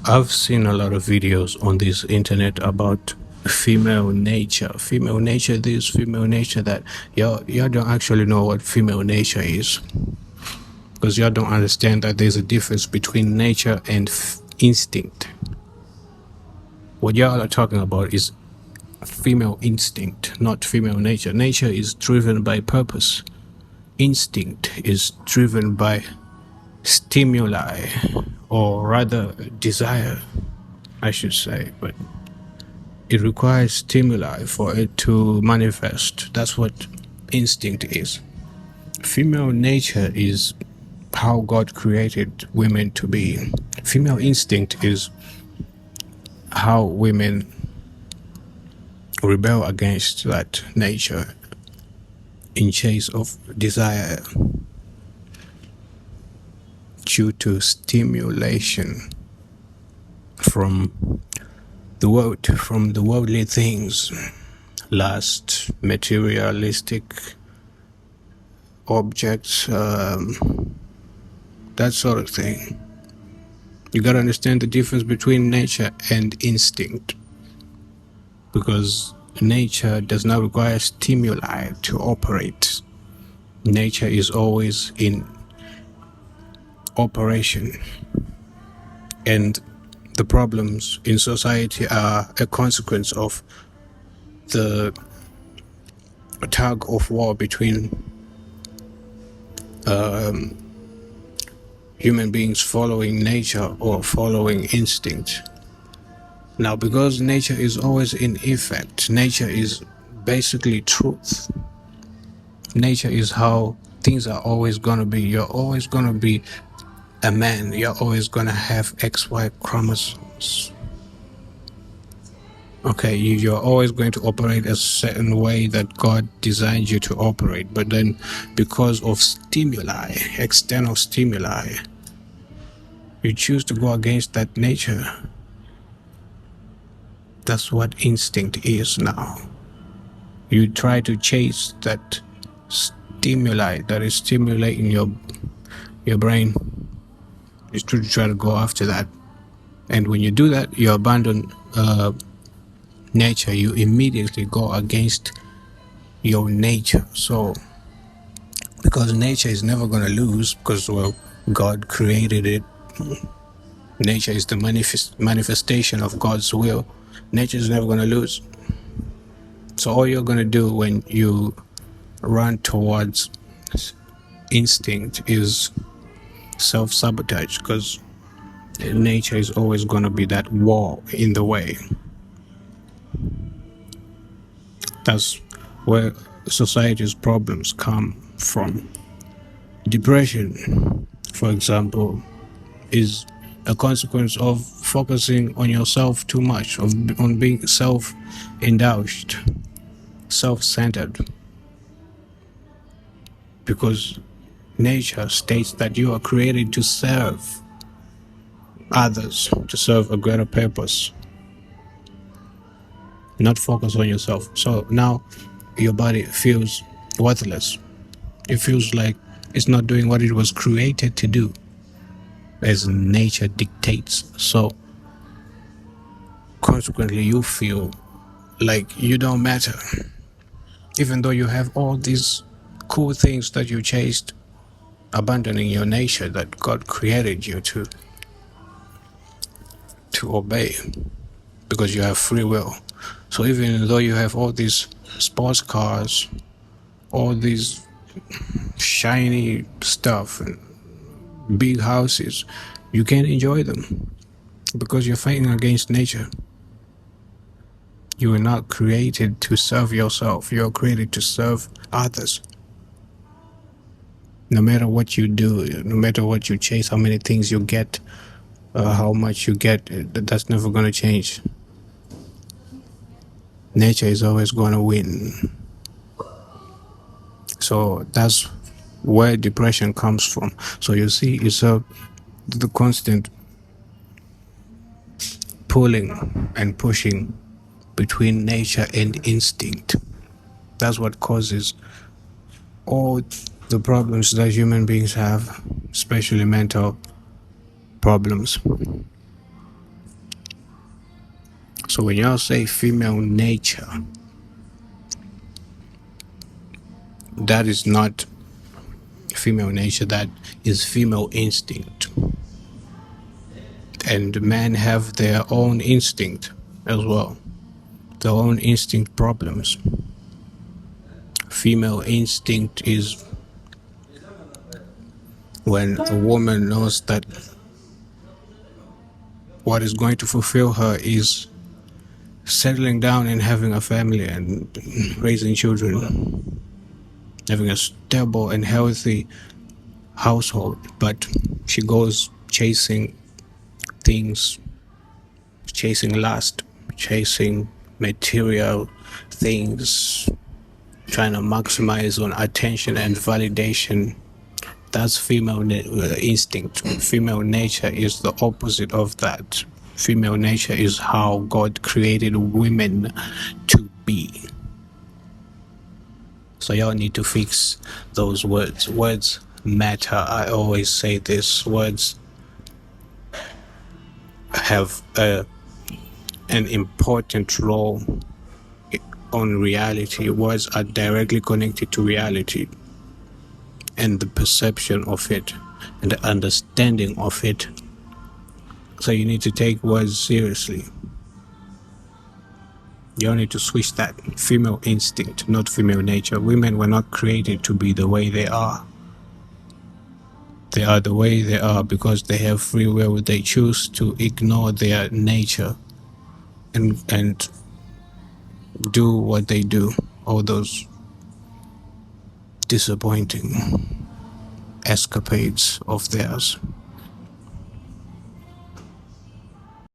I've seen a lot of videos on this internet about female nature. Female nature this, female nature that. Y'all don't actually know what female nature is. Because y'all don't understand that there's a difference between nature and instinct. What y'all are talking about is female instinct, not female nature. Nature is driven by purpose. Instinct is driven by stimuli, or rather desire, I should say, but it requires stimuli for it to manifest. That's what instinct is. Female nature is how God created women to be. Female instinct is how women rebel against that nature in chase of desire due to stimulation from the world, from the worldly things, lust, materialistic objects, that sort of thing. You gotta understand the difference between nature and instinct, because nature does not require stimuli to operate. Nature is always in operation, and the problems in society are a consequence of the tug of war between human beings following nature or following instinct. Now, because nature is always in effect, nature is basically truth. Nature is how things are always going to be. You're always going to be a man. You're always going to have XY chromosomes. Okay, you're always going to operate a certain way that God designed you to operate. But then because of stimuli, external stimuli, you choose to go against that nature. That's what instinct is now. You try to chase that stimuli that is stimulating your brain. You try to go after that. And when you do that, you abandon nature. You immediately go against your nature. So, because nature is never going to lose, because, well, God created it. Nature is the manifestation of God's will. Nature is never going to lose. So all you're going to do when you run towards instinct is self-sabotage, because nature is always going to be that wall in the way. That's where society's problems come from. Depression, for example, is a consequence of focusing on yourself too much, on being self-indulged, self-centered. Because nature states that you are created to serve others, to serve a greater purpose, not focus on yourself. So now your body feels worthless. It feels like it's not doing what it was created to do, as nature dictates. So consequently, you feel like you don't matter, even though you have all these cool things that you chased, abandoning your nature that God created you to obey, because you have free will. So even though you have all these sports cars, all these shiny stuff and big houses, you can't enjoy them because you're fighting against nature. You were not created to serve yourself. You're created to serve others. No matter what you do, no matter what you chase, how many things you get, how much you get, that's never going to change. Nature is always going to win. So that's where depression comes from. So you see, it's the constant pulling and pushing between nature and instinct. That's what causes all the problems that human beings have, especially mental problems. So when y'all say female nature, that is not female nature, that is female instinct. And men have their own instinct as well, their own instinct problems. Female instinct is when a woman knows that what is going to fulfill her is settling down and having a family and raising children, having a stable and healthy household, but she goes chasing things, chasing lust, chasing material things, trying to maximize on attention and validation. That's female instinct. Female nature is the opposite of that. Female nature is how God created women to be. So y'all need to fix those words. Words matter. I always say this. Words have an important role on reality. Words are directly connected to reality and the perception of it and the understanding of it. So you need to take words seriously. You need to switch that. Female instinct, not female nature. Women were not created to be the way they are. They are the way they are because they have free will. They choose to ignore their nature and do what they do. All those disappointing escapades of theirs.